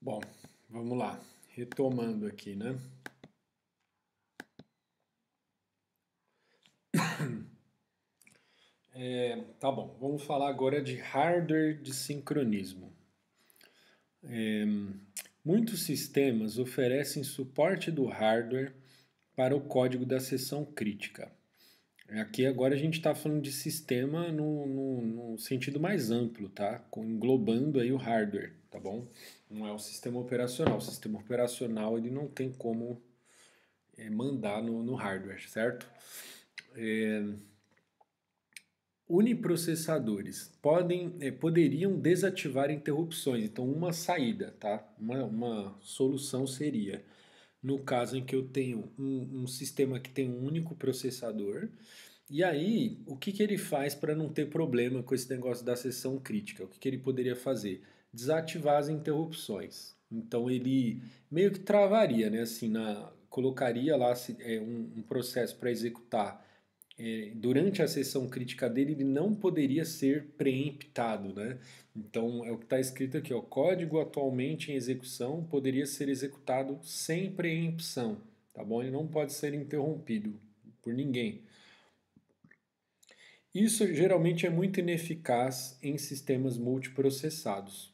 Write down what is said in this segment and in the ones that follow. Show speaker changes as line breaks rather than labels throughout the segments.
Bom, vamos lá. Retomando aqui, né? Tá bom, vamos falar agora de hardware de sincronismo. Muitos sistemas oferecem suporte do hardware para o código da seção crítica. Aqui agora a gente está falando de sistema no sentido mais amplo, tá? Englobando aí o hardware, tá bom? Não é o sistema operacional. O sistema operacional ele não tem como mandar no hardware, certo? Uniprocessadores poderiam desativar interrupções. Então, uma saída, tá? Uma solução seria, no caso em que eu tenho um sistema que tem um único processador, e aí o que ele faz para não ter problema com esse negócio da seção crítica? O que ele poderia fazer? Desativar as interrupções. Então, ele meio que travaria, né? Assim, colocaria lá um processo para executar durante a sessão crítica dele, ele não poderia ser preemptado, né? Então, é o que está escrito aqui, ó, código atualmente em execução poderia ser executado sem preempção, tá bom? Ele não pode ser interrompido por ninguém. Isso geralmente é muito ineficaz em sistemas multiprocessados.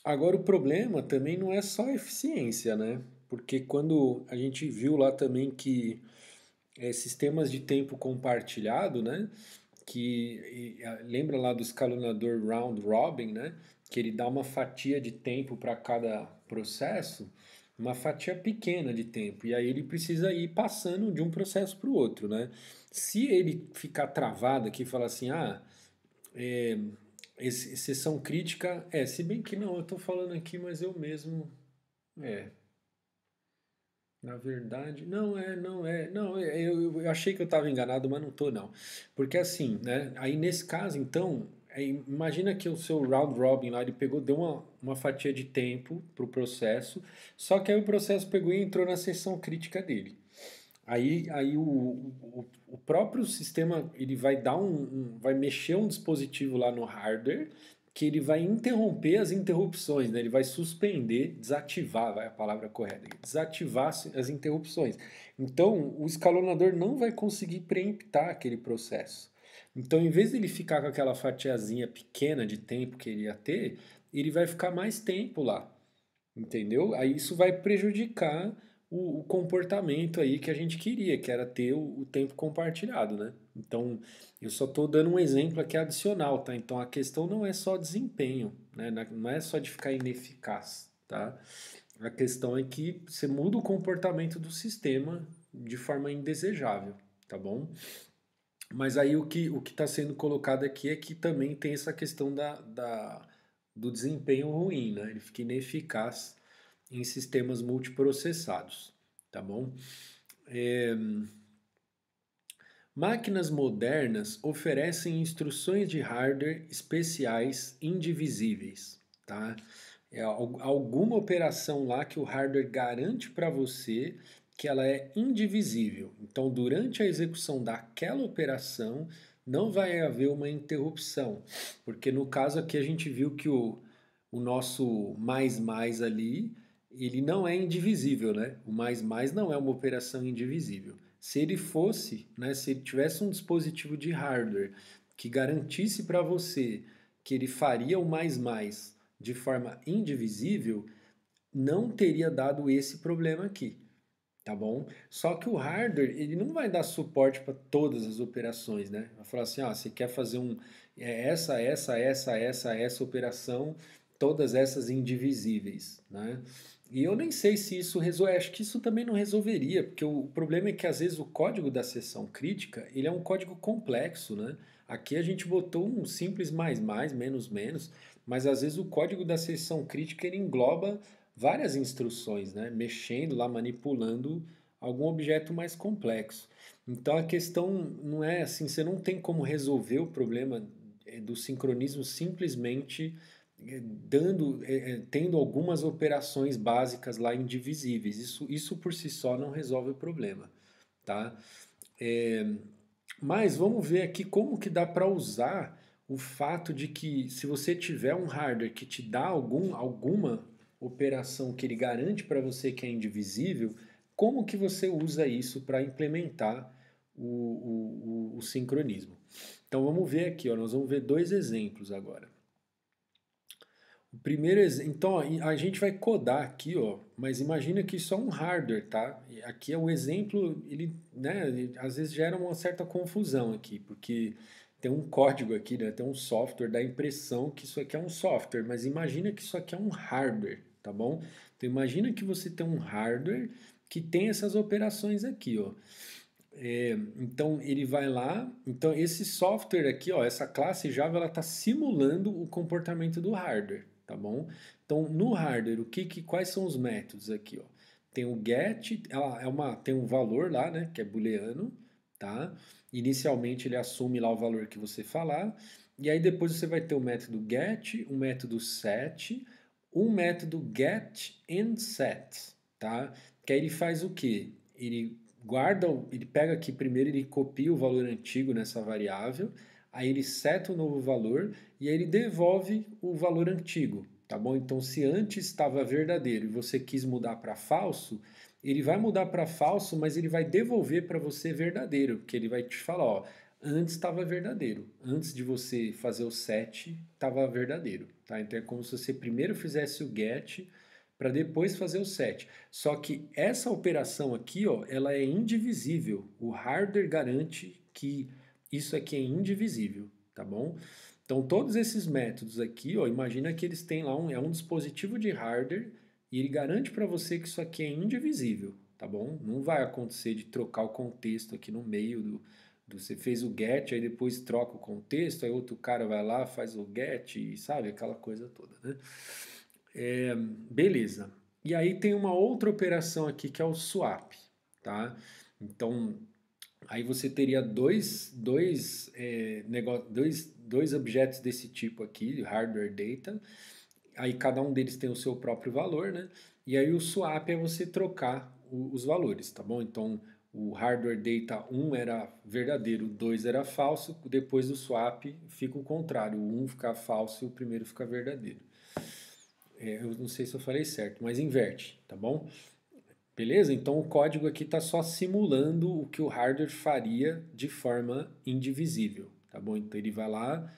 Agora, o problema também não é só a eficiência, né? Porque quando a gente viu lá também que sistemas de tempo compartilhado, né? Lembra lá do escalonador round robin, né? Que ele dá uma fatia de tempo para cada processo, uma fatia pequena de tempo, e aí ele precisa ir passando de um processo para o outro, né? Se ele ficar travado aqui e falar assim, é, exceção crítica, se bem que não, eu estou falando aqui, mas eu mesmo, é, na verdade, eu achei que eu estava enganado, mas não estou não. Porque assim, né, aí nesse caso, então, imagina que o seu round robin lá, ele pegou, deu uma fatia de tempo para o processo, só que aí o processo pegou e entrou na seção crítica dele. Aí o próprio sistema ele vai dar vai mexer um dispositivo lá no hardware que ele vai interromper as interrupções, né? Ele vai suspender, desativar, vai a palavra correta, desativar as interrupções. Então o escalonador não vai conseguir preemptar aquele processo. Então, em vez de ele ficar com aquela fatiazinha pequena de tempo que ele ia ter, ele vai ficar mais tempo lá. Entendeu? Aí isso vai prejudicar o comportamento aí que a gente queria, que era ter o tempo compartilhado, né? Então, eu só estou dando um exemplo aqui adicional, tá? Então, a questão não é só desempenho, né? Não é só de ficar ineficaz, tá? A questão é que você muda o comportamento do sistema de forma indesejável, tá bom? Mas aí o que está sendo colocado aqui é que também tem essa questão do desempenho ruim, né? Ele fica ineficaz em sistemas multiprocessados, tá bom? Máquinas modernas oferecem instruções de hardware especiais indivisíveis, tá? Alguma operação lá que o hardware garante para você que ela é indivisível. Então, durante a execução daquela operação, não vai haver uma interrupção, porque no caso aqui a gente viu que o nosso mais mais ali, ele não é indivisível, né? O mais mais não é uma operação indivisível. Se ele fosse, né, se ele tivesse um dispositivo de hardware que garantisse para você que ele faria o mais mais de forma indivisível, não teria dado esse problema aqui, tá bom? Só que o hardware, ele não vai dar suporte para todas as operações, né? Vai falar assim, você quer fazer essa operação, todas essas indivisíveis, né? E eu nem sei se isso resolve, acho que isso também não resolveria, porque o problema é que às vezes o código da seção crítica, ele é um código complexo, né? Aqui a gente botou um simples mais mais, menos menos, mas às vezes o código da seção crítica ele engloba várias instruções, né? Mexendo lá, manipulando algum objeto mais complexo. Então a questão não é assim, você não tem como resolver o problema do sincronismo simplesmente tendo algumas operações básicas lá indivisíveis. Isso por si só não resolve o problema, tá? Mas vamos ver aqui como que dá para usar o fato de que se você tiver um hardware que te dá alguma operação que ele garante para você que é indivisível, como que você usa isso para implementar o sincronismo? Então vamos ver aqui, ó, nós vamos ver dois exemplos agora. O primeiro exemplo, então ó, a gente vai codar aqui, ó, mas imagina que isso é um hardware, tá? E aqui é um exemplo, ele às vezes gera uma certa confusão aqui, porque tem um código aqui, né? Tem um software, dá a impressão que isso aqui é um software, mas imagina que isso aqui é um hardware, tá bom? Então imagina que você tem um hardware que tem essas operações aqui, ó. Então ele vai lá, então esse software aqui, ó, essa classe Java, ela está simulando o comportamento do hardware, tá bom? Então no hardware, quais são os métodos aqui, ó? Tem o get, tem um valor lá, né, que é booleano, tá? Inicialmente ele assume lá o valor que você falar, e aí depois você vai ter o método get, um método set, um método get and set, tá? Que aí ele faz o quê? Ele pega aqui primeiro, ele copia o valor antigo nessa variável, aí ele seta o novo valor e aí ele devolve o valor antigo, tá bom? Então, se antes estava verdadeiro e você quis mudar para falso, ele vai mudar para falso, mas ele vai devolver para você verdadeiro, porque ele vai te falar, ó, antes estava verdadeiro, antes de você fazer o set, estava verdadeiro, tá? Então é como se você primeiro fizesse o get para depois fazer o set. Só que essa operação aqui, ó, ela é indivisível. O hardware garante que isso aqui é indivisível, tá bom? Então todos esses métodos aqui, ó, imagina que eles têm lá um dispositivo de hardware e ele garante para você que isso aqui é indivisível, tá bom? Não vai acontecer de trocar o contexto aqui no meio você fez o get, aí depois troca o contexto, aí outro cara vai lá, faz o get, e sabe, aquela coisa toda, né? Beleza. E aí tem uma outra operação aqui que é o swap, tá? Então, aí você teria dois objetos desse tipo aqui, hardware data, aí cada um deles tem o seu próprio valor, né? E aí o swap é você trocar os valores, tá bom? Então, o hardware data 1 era verdadeiro, o 2 era falso, depois do swap fica o contrário, o 1 fica falso e o primeiro fica verdadeiro. Eu não sei se eu falei certo, mas inverte, tá bom? Beleza? Então o código aqui está só simulando o que o hardware faria de forma indivisível, tá bom? Então ele vai lá,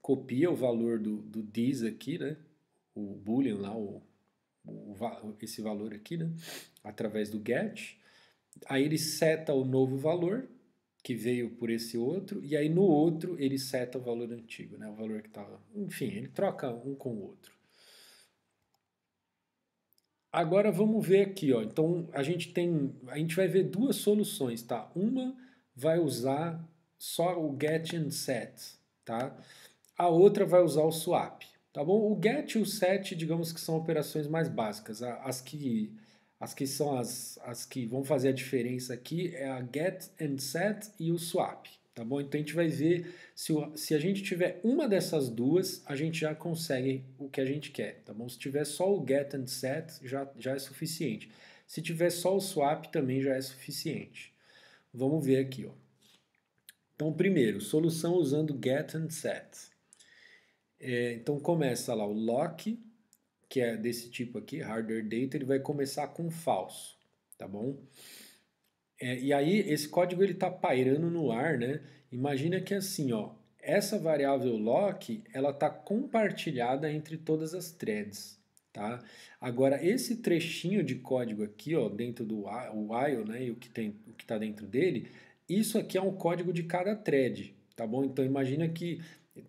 copia o valor do this aqui, né? O boolean lá, esse valor aqui, né? Através do get. Aí ele seta o novo valor que veio por esse outro, e aí no outro ele seta o valor antigo, né? O valor que estava. Enfim, ele troca um com o outro. Agora vamos ver aqui, ó. Então a gente vai ver duas soluções, tá? Uma vai usar só o get and set, tá? A outra vai usar o swap, tá bom? O get e o set, digamos que são operações mais básicas. As que são as que vão fazer a diferença aqui é a get and set e o swap, tá bom? Então a gente vai ver se a gente tiver uma dessas duas, a gente já consegue o que a gente quer, tá bom? Se tiver só o get and set, já é suficiente. Se tiver só o swap, também já é suficiente. Vamos ver aqui, ó. Então, primeiro, solução usando get and set. Então começa lá o lock, que é desse tipo aqui, hardware data, ele vai começar com falso, tá bom? E aí esse código ele está pairando no ar, né? Imagina que assim, ó, essa variável lock, ela está compartilhada entre todas as threads, tá? Agora esse trechinho de código aqui, ó, dentro do while, né, e o que está dentro dele, isso aqui é um código de cada thread, tá bom? Então imagina que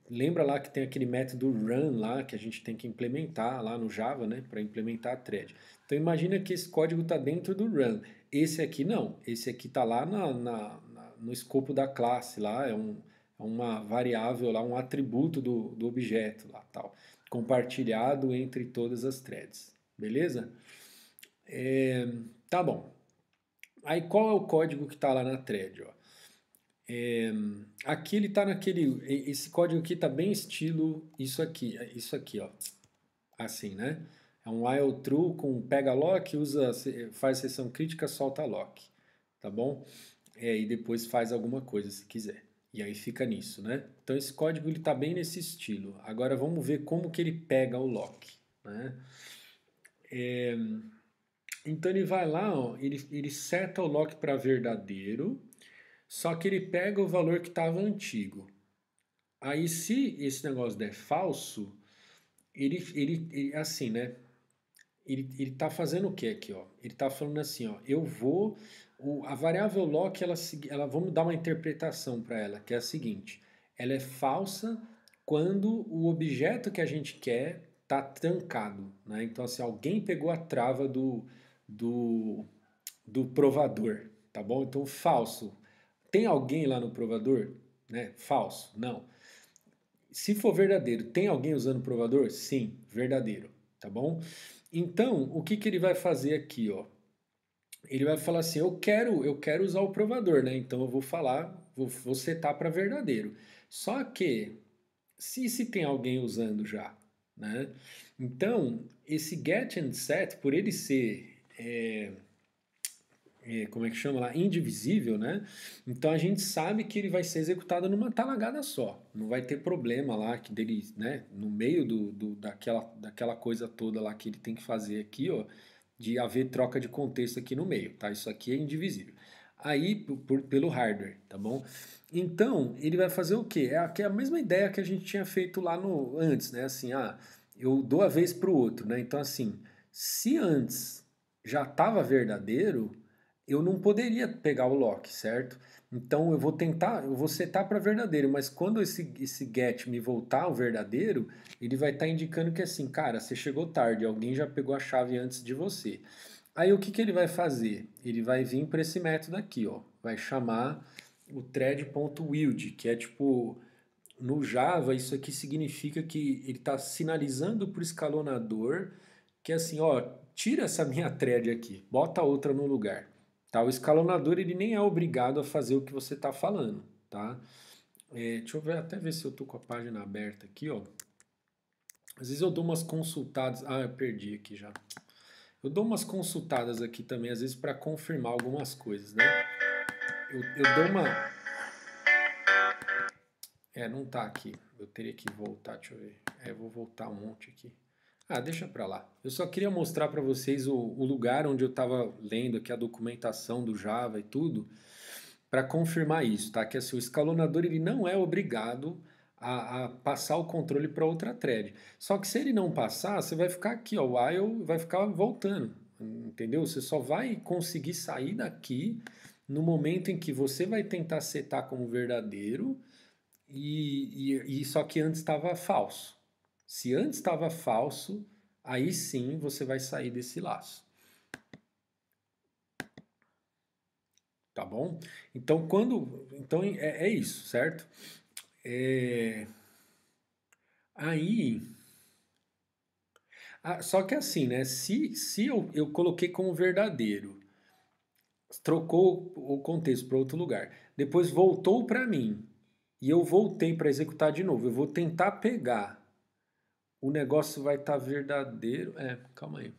lembra lá que tem aquele método run lá que a gente tem que implementar lá no Java, né, para implementar a thread. Então imagina que esse código está dentro do run. Esse aqui não, esse aqui está lá no escopo da classe, lá é uma variável, lá um atributo do objeto, lá tal, compartilhado entre todas as threads, beleza? Tá bom. Aí qual é o código que está lá na thread? Ó? Aqui ele está esse código aqui está bem estilo isso aqui, ó, assim, né? É um while true com pega lock, faz sessão crítica, solta lock, tá bom? E depois faz alguma coisa se quiser. E aí fica nisso, né? Então esse código ele tá bem nesse estilo. Agora vamos ver como que ele pega o lock, né? Então ele vai lá, ó, ele seta o lock para verdadeiro, só que ele pega o valor que estava antigo. Aí se esse negócio der falso, assim, né? Ele tá fazendo o que aqui, ó? Ele tá falando assim, ó, a variável lock, vamos dar uma interpretação para ela, que é a seguinte, ela é falsa quando o objeto que a gente quer tá trancado, né? Então, assim, alguém pegou a trava do, do provador, tá bom? Então, falso. Tem alguém lá no provador? Né? Falso. Não. Se for verdadeiro, tem alguém usando o provador? Sim, verdadeiro, tá bom? Então, o que ele vai fazer aqui, ó? Ele vai falar assim: eu quero usar o provador, né? Então eu vou falar, vou setar para verdadeiro. Só que se tem alguém usando já, né? Então, esse get and set, por ele ser como é que chama lá? Indivisível, né? Então a gente sabe que ele vai ser executado numa talagada só. Não vai ter problema lá que dele, né? No meio daquela coisa toda lá que ele tem que fazer aqui, ó, de haver troca de contexto aqui no meio, tá? Isso aqui é indivisível. Aí, pelo hardware, tá bom? Então, ele vai fazer o quê? É a mesma ideia que a gente tinha feito lá no antes, né? Assim, eu dou a vez para o outro, né? Então, assim, se antes já estava verdadeiro, eu não poderia pegar o lock, certo? Então eu vou setar para verdadeiro, mas quando esse get me voltar ao verdadeiro, ele vai estar indicando que assim, cara, você chegou tarde, alguém já pegou a chave antes de você. Aí o que ele vai fazer? Ele vai vir para esse método aqui, ó, vai chamar o thread.wild, que é tipo no Java isso aqui significa que ele está sinalizando para o escalonador que assim, ó, tira essa minha thread aqui, bota outra no lugar. Tá? O escalonador ele nem é obrigado a fazer o que você está falando, tá? Deixa eu ver, até ver se eu tô com a página aberta aqui, ó. Às vezes eu dou umas consultadas. Ah, eu perdi aqui já. Eu dou umas consultadas aqui também, às vezes para confirmar algumas coisas, né? Eu dou uma. Não tá aqui. Eu teria que voltar, deixa eu ver. Eu vou voltar um monte aqui. Ah, deixa pra lá. Eu só queria mostrar para vocês o lugar onde eu estava lendo aqui a documentação do Java e tudo, para confirmar isso, tá? Que assim, o escalonador ele não é obrigado a passar o controle para outra thread. Só que se ele não passar, você vai ficar aqui, ó, o while vai ficar voltando, entendeu? Você só vai conseguir sair daqui no momento em que você vai tentar setar como verdadeiro e só que antes estava falso. Se antes estava falso, aí sim você vai sair desse laço. Tá bom? Então é isso, certo? É, aí, só que assim, né? Se eu coloquei como verdadeiro, trocou o contexto para outro lugar, depois voltou para mim e eu voltei para executar de novo, eu vou tentar pegar, o negócio vai estar verdadeiro. Calma aí.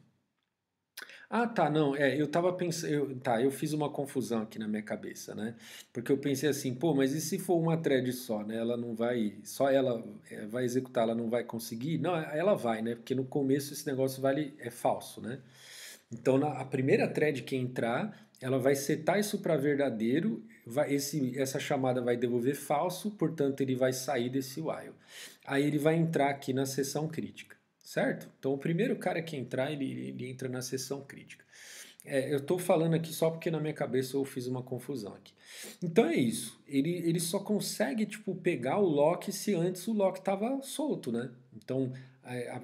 Ah, tá, não, eu tava pensando, eu fiz uma confusão aqui na minha cabeça, né? Porque eu pensei assim, pô, mas e se for uma thread só, né? Ela não vai, só ela vai executar, ela não vai conseguir? Não, ela vai, né? Porque no começo esse negócio é falso, né? Então a primeira thread que entrar, ela vai setar isso para verdadeiro, essa chamada vai devolver falso, portanto ele vai sair desse while. Aí ele vai entrar aqui na seção crítica. Certo? Então, o primeiro cara que entrar, ele entra na seção crítica. Eu estou falando aqui só porque na minha cabeça eu fiz uma confusão aqui. Então é isso. Ele só consegue tipo pegar o lock se antes o lock estava solto, né? Então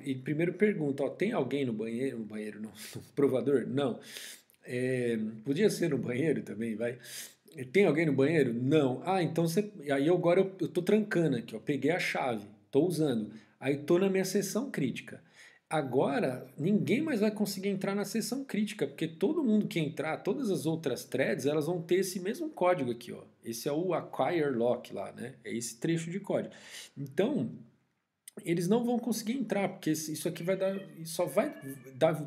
ele primeiro pergunta: ó, tem alguém no banheiro? No banheiro, no provador? Não. Podia ser no banheiro também, vai. Tem alguém no banheiro? Não. Ah, então você. Aí agora eu tô trancando aqui, ó. Peguei a chave, tô usando. Aí tô na minha seção crítica. Agora, ninguém mais vai conseguir entrar na seção crítica, porque todo mundo que entrar, todas as outras threads, elas vão ter esse mesmo código aqui, ó. Esse é o acquire lock lá, né? É esse trecho de código. Então, eles não vão conseguir entrar, porque isso aqui só vai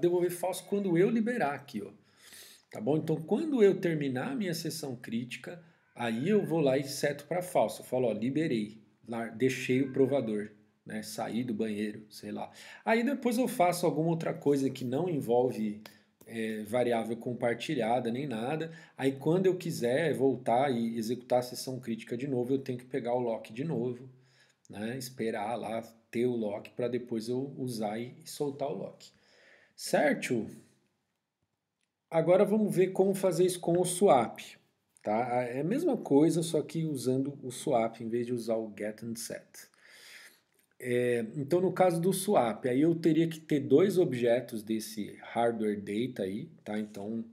devolver falso quando eu liberar aqui, ó. Tá bom? Então, quando eu terminar a minha sessão crítica, Aí eu vou lá e seto para falso. Eu falo, ó, liberei, deixei o provador, né? Saí do banheiro, sei lá. Aí depois eu faço alguma outra coisa que não envolve variável compartilhada nem nada. Aí quando eu quiser voltar e executar a sessão crítica de novo, eu tenho que pegar o lock de novo, né? Esperar lá ter o lock para depois eu usar e soltar o lock. Certo? Agora vamos ver como fazer isso com o swap. Tá? É a mesma coisa, só que usando o swap em vez de usar o get and set. Então, no caso do swap, aí eu teria que ter dois objetos desse hardware data aí, tá? Então,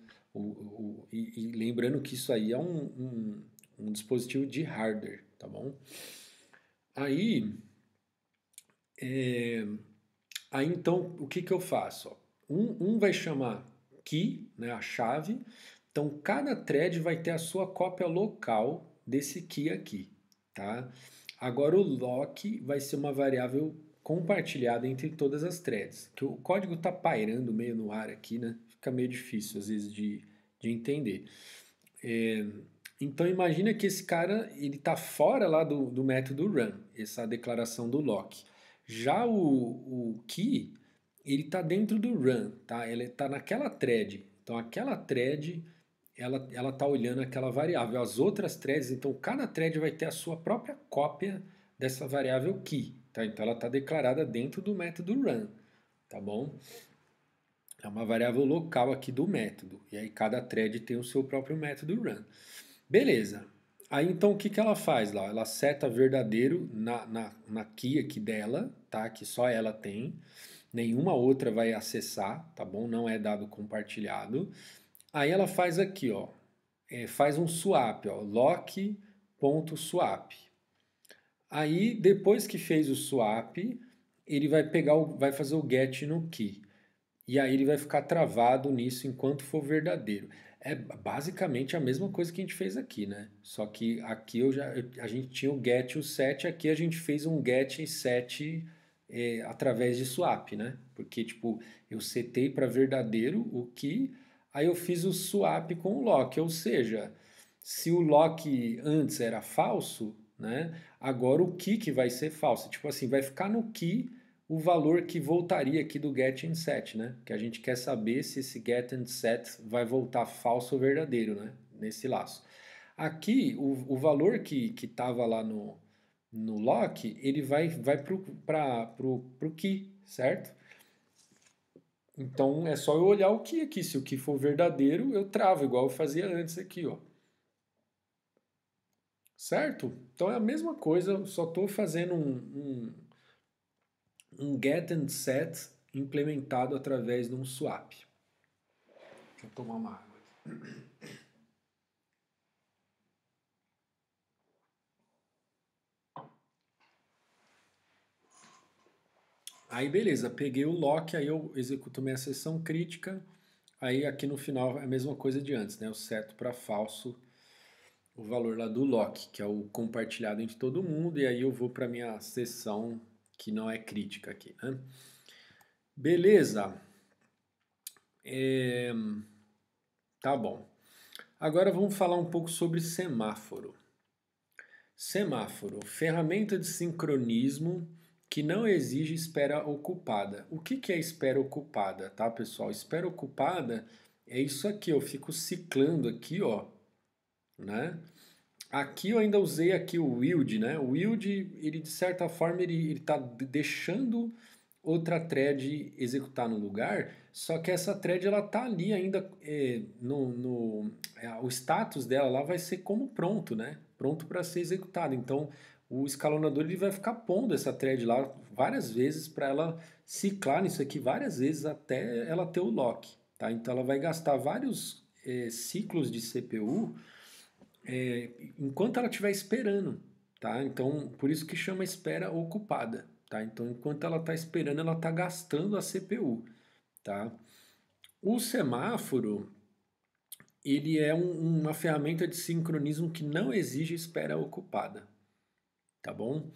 e lembrando que isso aí é um dispositivo de hardware, tá bom? Aí, aí então, o que eu faço? Ó? Um vai chamar key, né, a chave. Então, cada thread vai ter a sua cópia local desse key aqui, tá? Agora, o lock vai ser uma variável compartilhada entre todas as threads. Que o código está pairando meio no ar aqui, né? Fica meio difícil, às vezes, de entender. Então, imagina que esse cara ele está fora lá do método run, essa declaração do lock. Já o key, ele está dentro do run, tá? Ele está naquela thread. Então, aquela thread, ela está olhando aquela variável. As outras threads, então, cada thread vai ter a sua própria cópia dessa variável key, tá? Então, ela está declarada dentro do método run, tá bom? É uma variável local aqui do método. E aí, cada thread tem o seu próprio método run. Beleza. Aí então o que, que ela faz lá? Ela seta verdadeiro na key aqui dela, tá? Que só ela tem. Nenhuma outra vai acessar, tá bom? Não é dado compartilhado. Aí ela faz aqui, ó. Faz um swap, ó. Lock.swap. Aí depois que fez o swap, ele vai pegar vai fazer o get no key. E aí ele vai ficar travado nisso enquanto for verdadeiro. É basicamente a mesma coisa que a gente fez aqui, né? Só que aqui a gente tinha o get e o set, aqui a gente fez um get e set através de swap, né? Porque, tipo, eu setei para verdadeiro o que, aí eu fiz o swap com o lock, ou seja, se o lock antes era falso, né? Agora o que vai ser falso. Tipo assim, vai ficar no que o valor que voltaria aqui do get and set, né? Que a gente quer saber se esse get and set vai voltar falso ou verdadeiro, né? Nesse laço. Aqui, o valor que estava lá no lock, ele vai pro key, certo? Então, é só eu olhar o key aqui. Se o key for verdadeiro, eu travo, igual eu fazia antes aqui, ó. Certo? Então, é a mesma coisa, só estou fazendo um get and set implementado através de um swap. Deixa eu tomar uma água aqui. Aí beleza, peguei o lock, aí eu executo minha sessão crítica. Aí aqui no final é a mesma coisa de antes, né? Eu seto para falso o valor lá do lock, que é o compartilhado entre todo mundo, e aí eu vou para minha sessão que não é crítica aqui, né? Beleza. Tá bom. Agora vamos falar um pouco sobre semáforo. Semáforo, ferramenta de sincronismo que não exige espera ocupada. O que é espera ocupada, tá, pessoal? Espera ocupada é isso aqui, eu fico ciclando aqui, ó, né? Aqui eu ainda usei aqui o wild, né? O wild, ele de certa forma, ele tá deixando outra thread executar no lugar, só que essa thread ela tá ali ainda o status dela lá vai ser como pronto, né? Pronto para ser executado. Então o escalonador ele vai ficar pondo essa thread lá várias vezes para ela ciclar nisso aqui várias vezes até ela ter o lock, tá? Então ela vai gastar vários ciclos de CPU enquanto ela estiver esperando, tá? Então, por isso que chama espera ocupada, tá? Então, enquanto ela está esperando, ela está gastando a CPU, tá? O semáforo, ele é uma ferramenta de sincronismo que não exige espera ocupada, tá bom?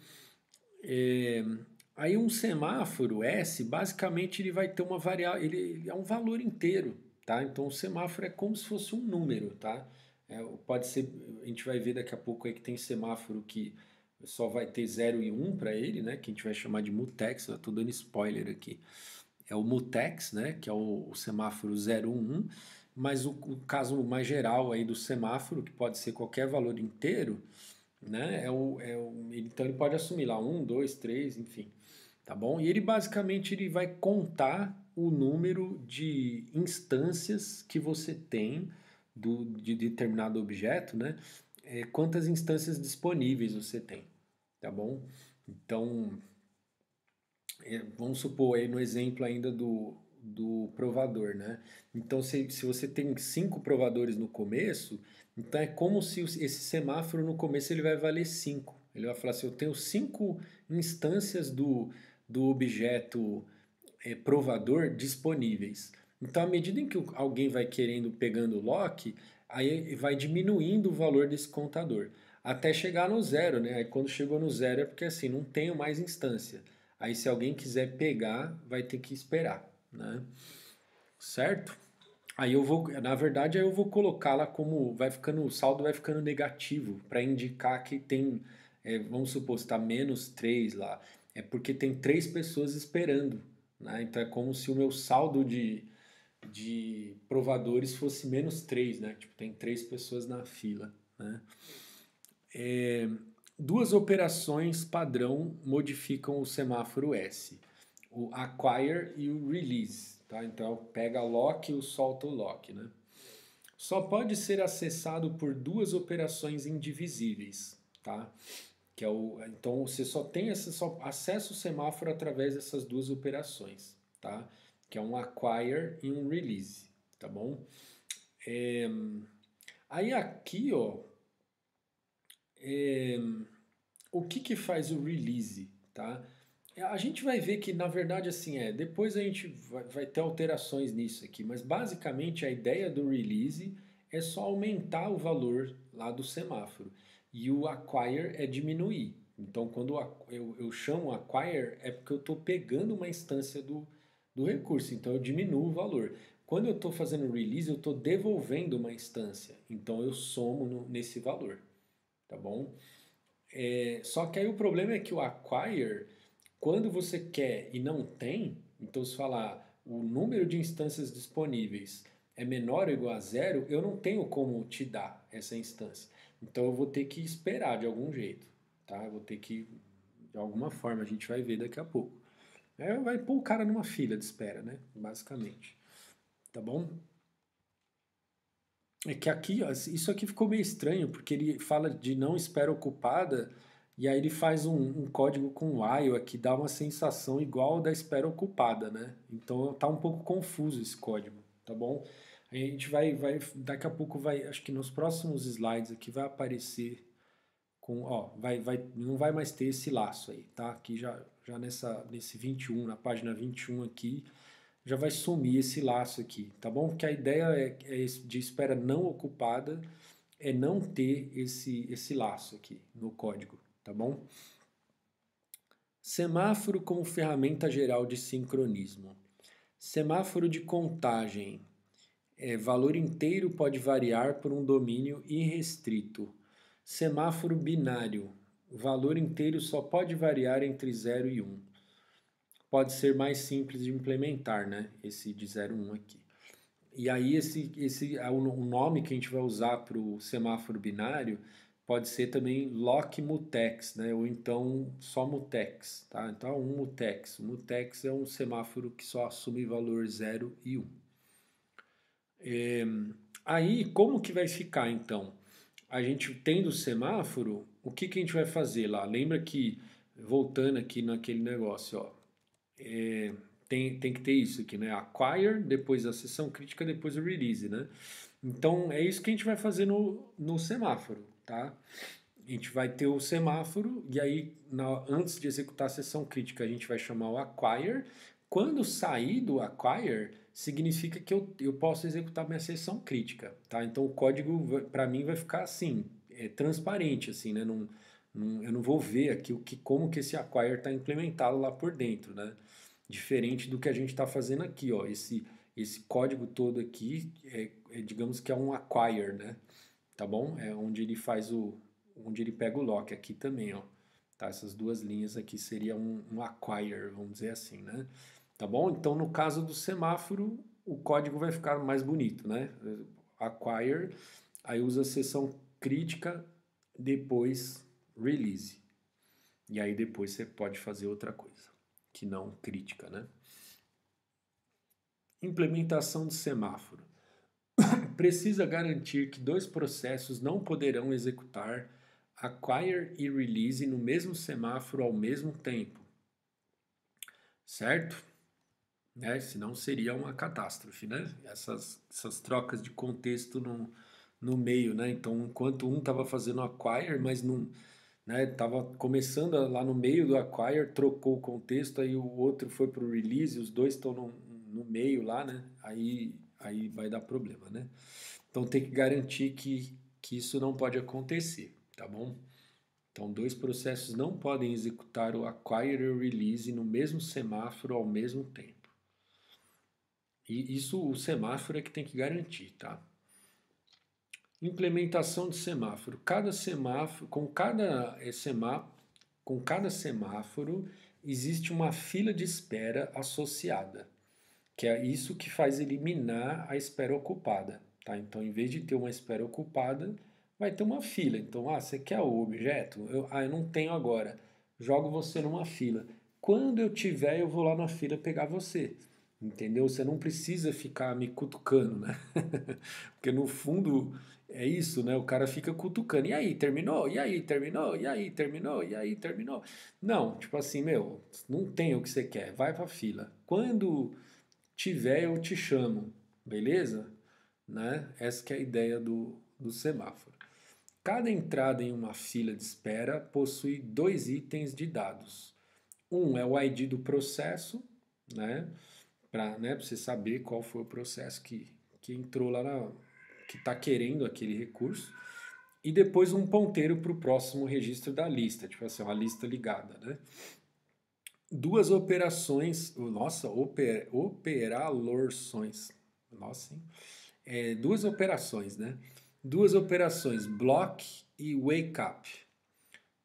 Aí um semáforo S, basicamente ele vai ter uma variável, ele é um valor inteiro, tá? Então o semáforo é como se fosse um número, tá? Pode ser, a gente vai ver daqui a pouco aí que tem semáforo que só vai ter 0 e 1 para ele, né? Que a gente vai chamar de mutex. Eu tô dando spoiler aqui. É o mutex, né? Que é o semáforo 0, 1. Mas o caso mais geral aí do semáforo, que pode ser qualquer valor inteiro, né? Então ele pode assumir lá 1, 2, 3, enfim, tá bom? E ele basicamente ele vai contar o número de instâncias que você tem de determinado objeto, né? Quantas instâncias disponíveis você tem, tá bom? Então, vamos supor aí no exemplo ainda do provador, né? Então, se você tem 5 provadores no começo, então é como se esse semáforo no começo ele vai valer 5. Ele vai falar assim, eu tenho 5 instâncias do objeto provador disponíveis. Então, à medida em que alguém vai querendo, pegando o lock, aí vai diminuindo o valor desse contador, até chegar no zero, né? Aí quando chegou no zero é porque assim, não tenho mais instância. Aí se alguém quiser pegar, vai ter que esperar, né? Certo? Aí eu vou, na verdade, aí eu vou colocá-la como vai ficando, o saldo vai ficando negativo para indicar que tem, vamos supor, está menos 3 lá, é porque tem 3 pessoas esperando, né? Então é como se o meu saldo de provadores fosse menos 3, né? Tipo, tem 3 pessoas na fila, né? Duas operações padrão modificam o semáforo S, o acquire e o release, tá? Então pega lock e solta o lock, né? Só pode ser acessado por duas operações indivisíveis, tá? Então você só tem só acessa o semáforo através dessas duas operações, tá? Que é um acquire e um release, tá bom? Aí aqui, ó, o que faz o release, tá? A gente vai ver que, na verdade, assim, depois a gente vai ter alterações nisso aqui, mas basicamente a ideia do release é só aumentar o valor lá do semáforo. E o acquire é diminuir. Então, quando eu chamo acquire, é porque eu estou pegando uma instância do recurso, então eu diminuo o valor. Quando eu estou fazendo release, eu estou devolvendo uma instância, então eu somo nesse valor, tá bom? Só que aí o problema é que o acquire, quando você quer e não tem, então se falar o número de instâncias disponíveis é menor ou igual a zero, eu não tenho como te dar essa instância. Então eu vou ter que esperar de algum jeito, tá? Eu vou ter que, de alguma forma, a gente vai ver daqui a pouco. Vai pôr o cara numa fila de espera, né? Basicamente. Tá bom? É que aqui, ó, isso aqui ficou meio estranho, porque ele fala de não espera ocupada, e aí ele faz um código com while aqui, dá uma sensação igual ao da espera ocupada, né? Então tá um pouco confuso esse código, tá bom? A gente daqui a pouco vai, acho que nos próximos slides aqui vai aparecer com, ó, não vai mais ter esse laço aí, tá? Aqui já nesse 21, na página 21 aqui, já vai sumir esse laço aqui, tá bom? Porque a ideia de espera não ocupada é não ter esse laço aqui no código, tá bom? Semáforo como ferramenta geral de sincronismo. Semáforo de contagem. Valor inteiro pode variar por um domínio irrestrito. Semáforo binário. Valor inteiro só pode variar entre 0 e 1. Pode ser mais simples de implementar, né? Esse de 0 e 1 aqui. E aí o nome que a gente vai usar para o semáforo binário pode ser também lock mutex, né? Ou então só mutex, tá? Então é um mutex. O mutex é um semáforo que só assume valor 0 e 1. Aí como que vai ficar então? A gente tendo o semáforo, o que a gente vai fazer lá? Lembra que, voltando aqui naquele negócio, ó, tem que ter isso aqui, né? Acquire, depois a sessão crítica, depois o release, né? Então é isso que a gente vai fazer no semáforo, tá? A gente vai ter o semáforo e aí antes de executar a sessão crítica a gente vai chamar o acquire. Quando sair do acquire, significa que eu posso executar minha sessão crítica, tá? Então o código para mim vai ficar assim, transparente, assim, né? Eu não vou ver aqui como que esse acquire está implementado lá por dentro, né? Diferente do que a gente está fazendo aqui, ó. Esse código todo aqui digamos que é um acquire, né? tá bom? É onde ele faz onde ele pega o lock aqui também, ó. Tá? Essas duas linhas aqui seria um acquire, vamos dizer assim, né? Tá bom? Então, no caso do semáforo, o código vai ficar mais bonito, né? Acquire, aí usa a seção crítica, depois release. E aí depois você pode fazer outra coisa, que não crítica, né? Implementação de semáforo. Precisa garantir que dois processos não poderão executar acquire e release no mesmo semáforo ao mesmo tempo, certo? Né? Senão seria uma catástrofe, né? Essas trocas de contexto no meio, né? Então, enquanto um estava fazendo acquire, mas não, né? Tava começando lá no meio do acquire, trocou o contexto, aí o outro foi para o release, os dois estão no meio lá, né? Aí vai dar problema, né? Então tem que garantir que isso não pode acontecer, tá bom? Então, dois processos não podem executar o acquire e o release no mesmo semáforo ao mesmo tempo. E isso o semáforo é que tem que garantir, tá? Implementação de semáforo. Cada semáforo, com cada semáforo existe uma fila de espera associada, que é isso que faz eliminar a espera ocupada, tá? Então, em vez de ter uma espera ocupada, vai ter uma fila. Então, você quer o objeto? Eu não tenho agora. Jogo você numa fila. Quando eu tiver, eu vou lá na fila pegar você. Entendeu? Você não precisa ficar me cutucando, né? Porque no fundo é isso, né? O cara fica cutucando. E aí, terminou? E aí, terminou? E aí, terminou? E aí, terminou? Não, tipo assim, meu, não tem o que você quer. Vai pra fila. Quando tiver, eu te chamo. Beleza? Né? Essa que é a ideia do semáforo. Cada entrada em uma fila de espera possui dois itens de dados. Um é o ID do processo, né? Para você saber qual foi o processo que entrou lá que está querendo aquele recurso. E depois um ponteiro para o próximo registro da lista, tipo assim, uma lista ligada, né? Duas operações, nossa, operalorções, nossa, hein? Duas operações, né? Duas operações, block e wake up.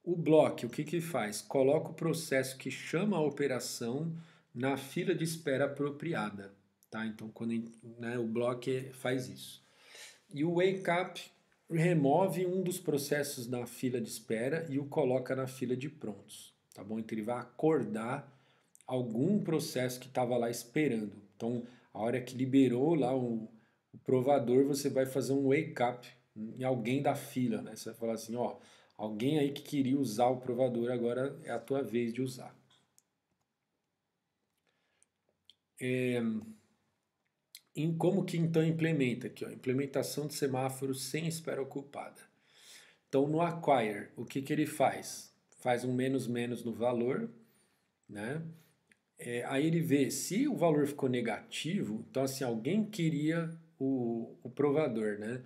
O block, o que que faz? Coloca o processo que chama a operação na fila de espera apropriada, tá? Então, né, o block faz isso. E o wake up remove um dos processos na fila de espera e o coloca na fila de prontos, tá bom? Então, ele vai acordar algum processo que estava lá esperando. Então, a hora que liberou lá o provador, você vai fazer um wake up em alguém da fila, né? Você vai falar assim, ó, alguém aí que queria usar o provador, agora é a tua vez de usar. Como que então implementa aqui? Ó, implementação de semáforos sem espera ocupada. Então, no acquire, o que ele faz? Faz um menos menos no valor, né? Aí ele vê se o valor ficou negativo, então assim, alguém queria o provador, né?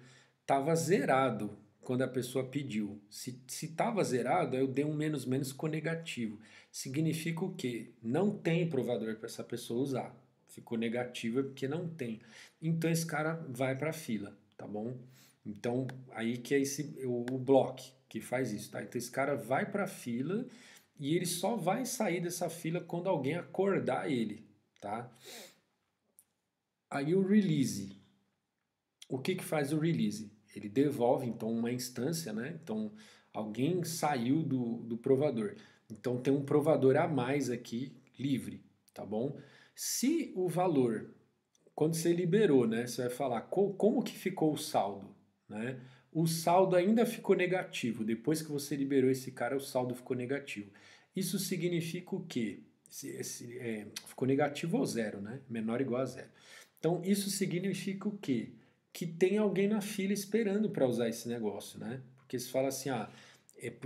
Tava zerado quando a pessoa pediu. Se tava zerado, aí eu dei um menos menos, ficou negativo. Significa o quê? Não tem provador para essa pessoa usar. Ficou negativo é porque não tem. Então esse cara vai para a fila, tá bom? Então aí que é o block que faz isso, tá? Então esse cara vai para a fila e ele só vai sair dessa fila quando alguém acordar ele, tá? Aí o release. O que que faz o release? Ele devolve, então, uma instância, né? Então, alguém saiu do provador. Então, tem um provador a mais aqui, livre, tá bom? Se o valor, quando você liberou, né? Você vai falar como que ficou o saldo, né? O saldo ainda ficou negativo. Depois que você liberou esse cara, o saldo ficou negativo. Isso significa o quê? Ficou negativo ou zero, né? Menor ou igual a zero. Então, isso significa o quê? Que tem alguém na fila esperando para usar esse negócio, né? Porque se fala assim,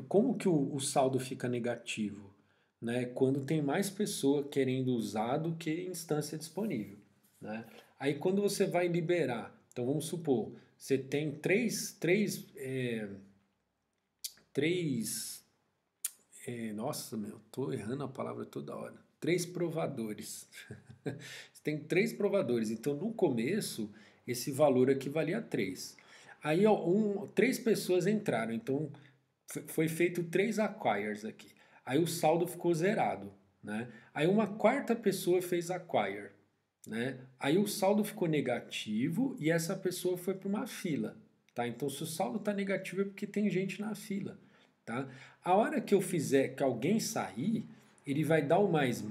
como que o saldo fica negativo? Né? Quando tem mais pessoa querendo usar do que instância disponível, né? Aí quando você vai liberar, então vamos supor, você tem nossa, meu, tô errando a palavra toda hora. Três provadores. Você tem três provadores. Então, no começo, esse valor equivalia a 3. Aí ó, três pessoas entraram, então foi feito três acquires aqui. Aí o saldo ficou zerado, né? Aí uma quarta pessoa fez acquire, né? Aí o saldo ficou negativo e essa pessoa foi para uma fila, tá? Então se o saldo está negativo é porque tem gente na fila, tá? A hora que eu fizer que alguém sair, ele vai dar o mais.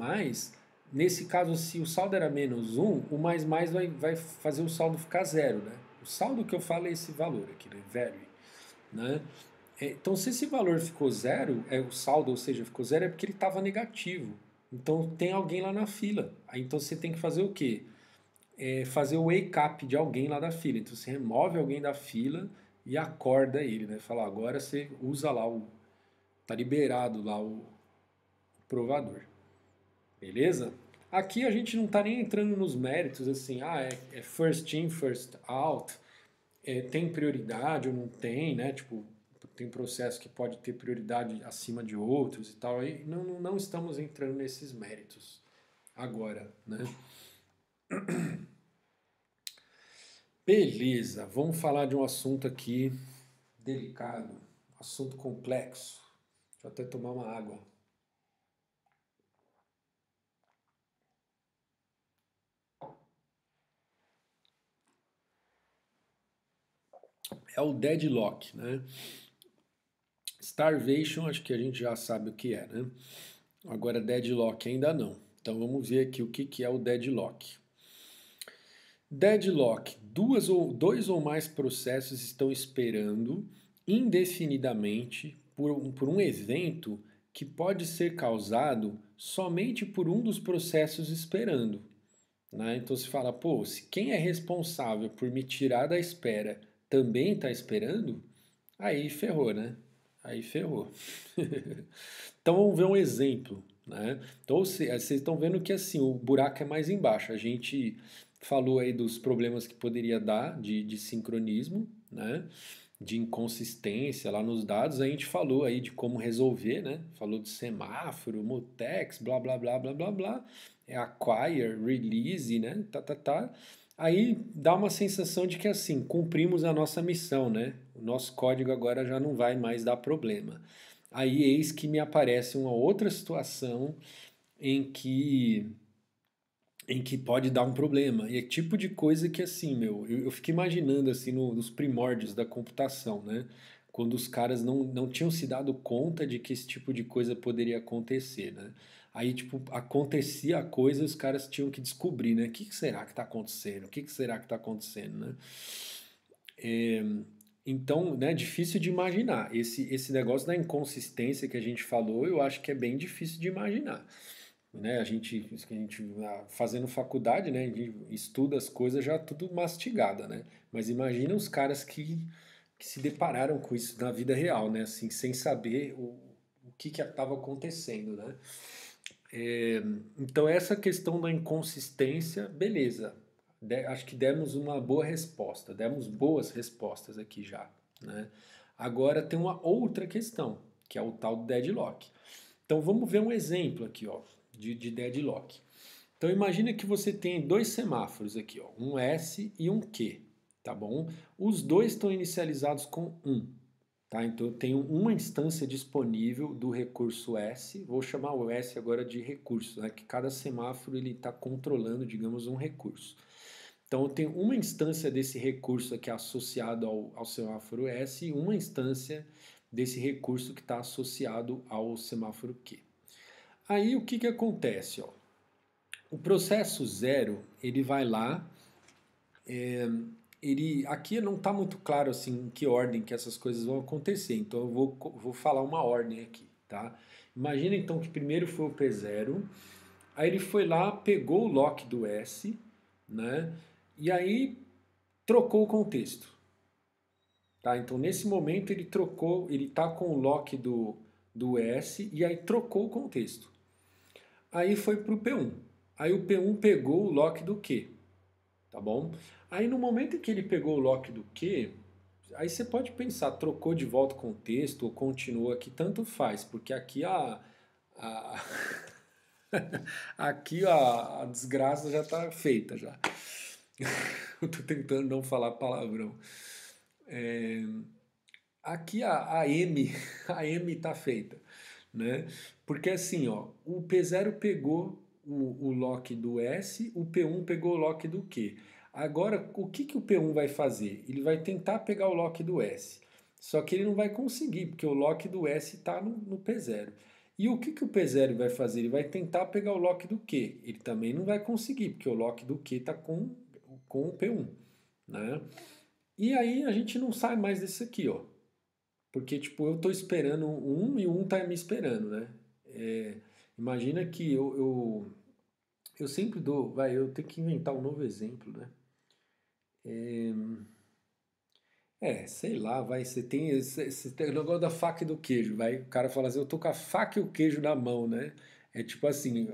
Nesse caso, se o saldo era -1, o mais vai fazer o saldo ficar zero, né? O saldo que eu falo é esse valor aqui, né? Vary, né? Então, se esse valor ficou zero, o saldo, ou seja, ficou zero, é porque ele estava negativo. Então, tem alguém lá na fila. Aí, então, você tem que fazer o quê? Fazer o wake up de alguém lá da fila. Então, você remove alguém da fila e acorda ele, né? Fala, agora você usa lá tá liberado lá o provador. Beleza? Aqui a gente não está nem entrando nos méritos, assim, é first in, first out, tem prioridade ou não tem, né? Tipo, tem processo que pode ter prioridade acima de outros e tal. Aí não estamos entrando nesses méritos agora, né? Beleza, vamos falar de um assunto aqui delicado, assunto complexo. Deixa eu até tomar uma água. É o deadlock, né? Starvation, acho que a gente já sabe o que é, né? Agora, deadlock ainda não. Então, vamos ver aqui o que é o deadlock. Deadlock: dois ou mais processos estão esperando indefinidamente por um evento que pode ser causado somente por um dos processos esperando. Né? Então, se fala, pô, se quem é responsável por me tirar da espera também está esperando, aí ferrou, né? Aí ferrou. Então vamos ver um exemplo, né? Então vocês estão vendo que assim o buraco é mais embaixo. A gente falou aí dos problemas que poderia dar de sincronismo, né? De inconsistência lá nos dados. A gente falou aí de como resolver, né? Falou de semáforo, mutex, blá blá blá blá blá blá. Acquire, release, né? Tá. Aí dá uma sensação de que assim, cumprimos a nossa missão, né? O nosso código agora já não vai mais dar problema. Aí eis que me aparece uma outra situação em que pode dar um problema. E é tipo de coisa que assim, eu fico imaginando assim nos primórdios da computação, né? Quando os caras não tinham se dado conta de que esse tipo de coisa poderia acontecer, né? Aí, tipo, acontecia a coisa e os caras tinham que descobrir, né? O que será que está acontecendo? O que será que está acontecendo, né? Então, né, difícil de imaginar. Esse negócio da inconsistência que a gente falou, eu acho que é bem difícil de imaginar. Né? A gente fazendo faculdade, né, a gente estuda as coisas já tudo mastigada, né? Mas imagina os caras que se depararam com isso na vida real, né? Assim, sem saber o que estava acontecendo, né? Então essa questão da inconsistência, beleza. Acho que demos uma boa resposta, demos boas respostas aqui já, né? Agora tem uma outra questão, que é o tal do deadlock. Então vamos ver um exemplo aqui, ó, de deadlock. Então imagina que você tem dois semáforos aqui, ó, um S e um Q, tá bom? Os dois estão inicializados com 1. Tá? Então eu tenho uma instância disponível do recurso S, vou chamar o S agora de recurso, né? Que cada semáforo ele está controlando, digamos, um recurso. Então eu tenho uma instância desse recurso aqui associado ao semáforo S e uma instância desse recurso que está associado ao semáforo Q. Aí o que acontece? Ó? O processo zero ele vai lá, aqui não está muito claro assim em que ordem que essas coisas vão acontecer, então eu vou falar uma ordem aqui, tá? Imagina então que primeiro foi o P0, aí ele foi lá, pegou o lock do S, né? E aí trocou o contexto, tá? Então nesse momento ele trocou, ele está com o lock do S e aí trocou o contexto. Aí foi para o P1. Aí o P1 pegou o lock do Q, tá bom? Aí no momento em que ele pegou o lock do Q, aí você pode pensar, trocou de volta o contexto ou continuou aqui, tanto faz, porque aqui a aqui a desgraça já está feita já. Eu tô tentando não falar palavrão. Aqui a M, a M tá feita, né? Porque assim, ó, o P0 pegou o lock do S, o P1 pegou o lock do Q. Agora, o que que o P1 vai fazer? Ele vai tentar pegar o lock do S. Só que ele não vai conseguir, porque o lock do S está no P0. E o que que o P0 vai fazer? Ele vai tentar pegar o lock do Q. Ele também não vai conseguir, porque o lock do Q está com o P1, né? E aí a gente não sai mais desse aqui, ó. Porque, tipo, eu tô esperando um e um tá me esperando, né? É, imagina que eu sempre dou, vai, eu tenho que inventar um novo exemplo, né? Sei lá, vai, você tem o negócio da faca e do queijo, vai, o cara fala assim, eu tô com a faca e o queijo na mão, né? É tipo assim,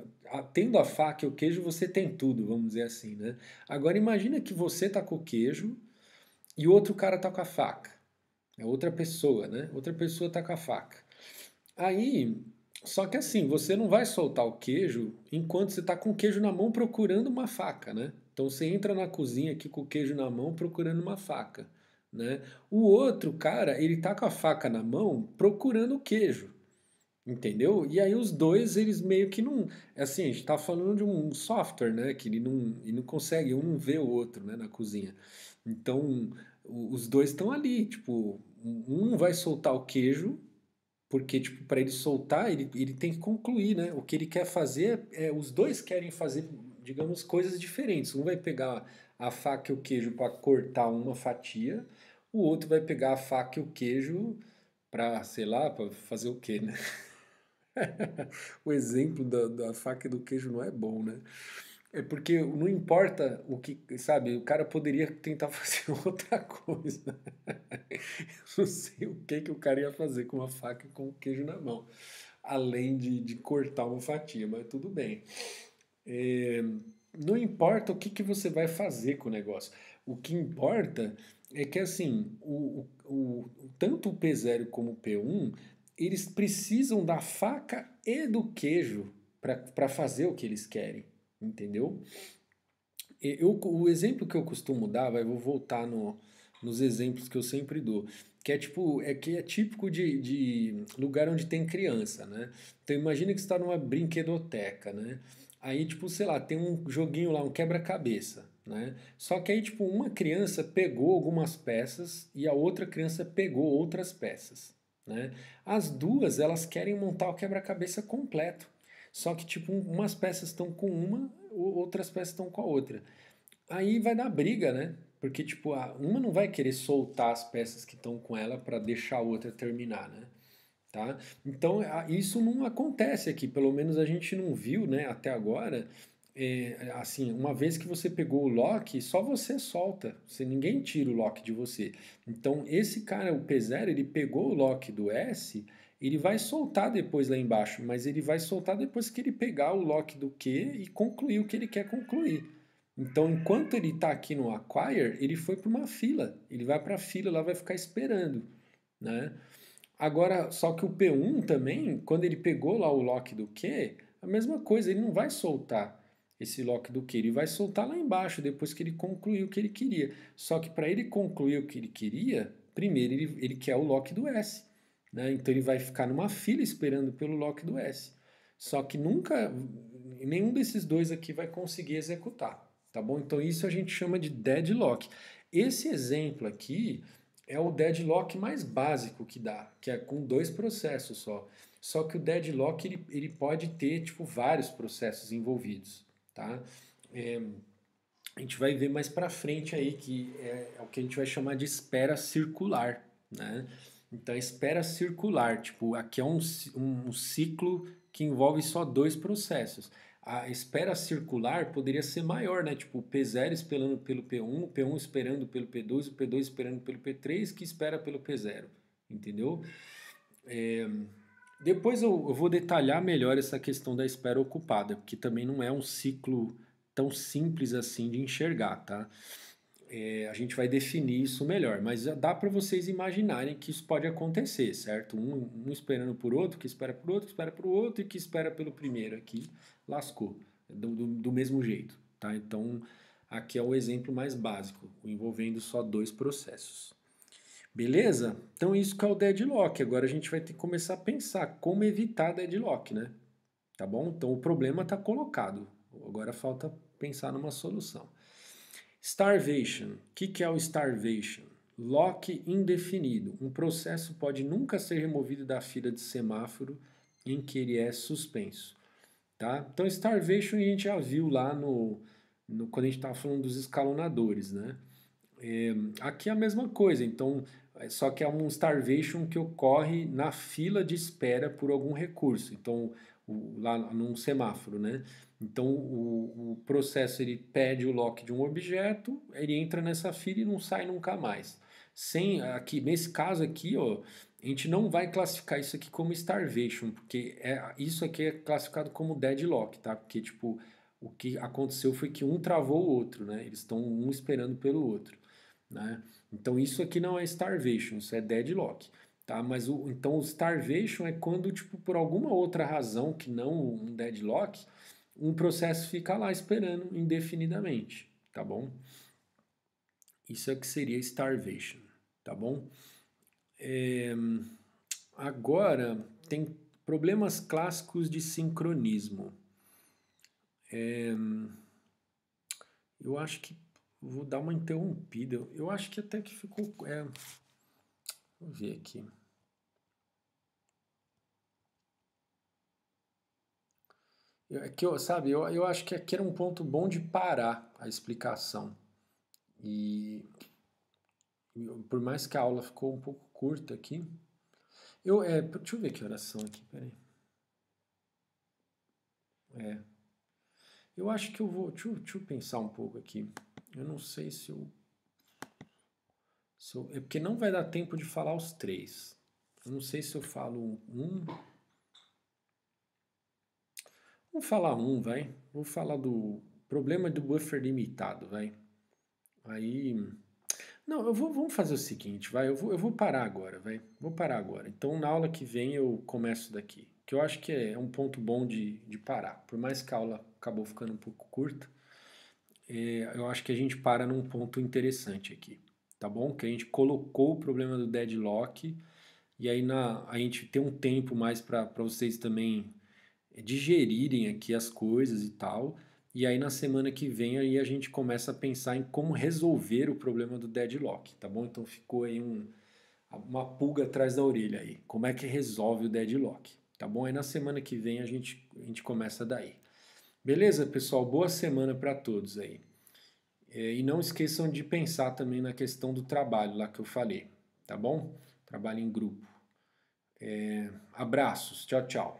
tendo a faca e o queijo, você tem tudo, vamos dizer assim, né? Agora imagina que você tá com o queijo e o outro cara tá com a faca. É outra pessoa, né? Outra pessoa tá com a faca. Aí, só que assim, você não vai soltar o queijo enquanto você está com o queijo na mão procurando uma faca, né? Então você entra na cozinha aqui com o queijo na mão procurando uma faca, né? O outro cara, ele tá com a faca na mão procurando o queijo, entendeu? E aí os dois, eles meio que não... Assim, a gente tá falando de um software, né? Que ele não consegue, um não vê o outro, né? Na cozinha. Então, os dois estão ali, tipo, um vai soltar o queijo porque, tipo, para ele soltar, ele tem que concluir, né? O que ele quer fazer os dois querem fazer, digamos, coisas diferentes. Um vai pegar a faca e o queijo para cortar uma fatia, o outro vai pegar a faca e o queijo para, sei lá, para fazer o quê, né? O exemplo da faca e do queijo não é bom, né? É porque não importa o que, sabe, o cara poderia tentar fazer outra coisa. Eu não sei o que que o cara ia fazer com uma faca e com o queijo na mão, além de cortar uma fatia, mas tudo bem. É, não importa o que que você vai fazer com o negócio. O que importa é que assim, tanto o P0 como o P1, eles precisam da faca e do queijo para fazer o que eles querem, entendeu? O exemplo que eu costumo dar, vou voltar nos exemplos que eu sempre dou, que é tipo, que é típico de lugar onde tem criança, né? Então imagina que você está numa brinquedoteca, né? Aí, tipo, sei lá, tem um joguinho lá, um quebra-cabeça, né? Só que aí, tipo, uma criança pegou algumas peças e a outra criança pegou outras peças, né? As duas, elas querem montar o quebra-cabeça completo. Só que, tipo, umas peças estão com uma, outras peças estão com a outra. Aí vai dar briga, né? Porque, tipo, uma não vai querer soltar as peças que estão com ela para deixar a outra terminar, né? Tá? Então, isso não acontece aqui, pelo menos a gente não viu, né, até agora. Assim, uma vez que você pegou o lock, só você solta, ninguém tira o lock de você. Então, esse cara, o P0, ele pegou o lock do S, ele vai soltar depois lá embaixo, mas ele vai soltar depois que ele pegar o lock do Q e concluir o que ele quer concluir. Então, enquanto ele está aqui no Acquire, ele foi para uma fila. Ele vai para a fila, lá vai ficar esperando, né? Agora, só que o P1 também, quando ele pegou lá o lock do Q, a mesma coisa, ele não vai soltar esse lock do Q, ele vai soltar lá embaixo, depois que ele concluiu o que ele queria. Só que para ele concluir o que ele queria, primeiro ele quer o lock do S, né? Então ele vai ficar numa fila esperando pelo lock do S. Só que nunca, nenhum desses dois aqui vai conseguir executar, tá bom? Então isso a gente chama de deadlock. Esse exemplo aqui é o deadlock mais básico que dá, que é com dois processos só. Só que o deadlock ele pode ter tipo vários processos envolvidos, tá? É, a gente vai ver mais para frente aí que é o que a gente vai chamar de espera circular, né? Então, a espera circular, tipo, aqui é um ciclo que envolve só dois processos. A espera circular poderia ser maior, né? Tipo, o P0 esperando pelo P1, o P1 esperando pelo P2, o P2 esperando pelo P3, que espera pelo P0, entendeu? Depois eu vou detalhar melhor essa questão da espera ocupada, porque também não é um ciclo tão simples assim de enxergar, tá? A gente vai definir isso melhor, mas já dá para vocês imaginarem que isso pode acontecer, certo? Um esperando por outro, que espera por outro, que espera por outro e que espera pelo primeiro aqui, lascou, do mesmo jeito, tá? Então, aqui é o exemplo mais básico, envolvendo só dois processos. Beleza? Então isso que é o deadlock. Agora a gente vai ter que começar a pensar como evitar deadlock, né? Tá bom? Então o problema está colocado. Agora falta pensar numa solução. Starvation. O que é o starvation? Lock indefinido. Um processo pode nunca ser removido da fila de semáforo em que ele é suspenso. Tá? Então, starvation a gente já viu lá quando a gente estava falando dos escalonadores. Né? Aqui é a mesma coisa. Então, só que é um starvation que ocorre na fila de espera por algum recurso. Então, lá num semáforo, né? Então, o processo ele pede o lock de um objeto, ele entra nessa fila e não sai nunca mais. Aqui, nesse caso aqui, ó, a gente não vai classificar isso aqui como starvation, porque isso aqui é classificado como deadlock, tá? Porque, tipo, o que aconteceu foi que um travou o outro, né? Eles estão um esperando pelo outro, né? Então, isso aqui não é starvation, isso é deadlock. Tá? Mas então o starvation é quando, tipo, por alguma outra razão que não um deadlock, um processo fica lá esperando indefinidamente, tá bom? Isso é que seria starvation, tá bom? Agora tem problemas clássicos de sincronismo. Eu acho que vou dar uma interrompida. Eu acho que até que ficou. Vou ver aqui. Sabe, eu acho que aqui era um ponto bom de parar a explicação. E por mais que a aula ficou um pouco curta aqui, deixa eu ver que oração aqui, peraí. Eu acho que eu vou, deixa eu pensar um pouco aqui. Eu não sei é porque não vai dar tempo de falar os três. Eu não sei se eu falo um. Vamos falar um, vai. Vou falar do problema do buffer limitado, vai. Aí, não, vamos fazer o seguinte, vai. Eu vou parar agora, vai. Vou parar agora. Então, na aula que vem eu começo daqui. Que eu acho que é um ponto bom de parar. Por mais que a aula acabou ficando um pouco curta, eu acho que a gente para num ponto interessante aqui, tá bom? Que a gente colocou o problema do deadlock e aí a gente tem um tempo mais para vocês também digerirem aqui as coisas e tal. E aí na semana que vem aí a gente começa a pensar em como resolver o problema do deadlock, tá bom? Então ficou aí uma pulga atrás da orelha aí. Como é que resolve o deadlock, tá bom? Aí na semana que vem a gente começa daí. Beleza, pessoal? Boa semana para todos aí. E não esqueçam de pensar também na questão do trabalho lá que eu falei, tá bom? Trabalho em grupo. Abraços, tchau, tchau.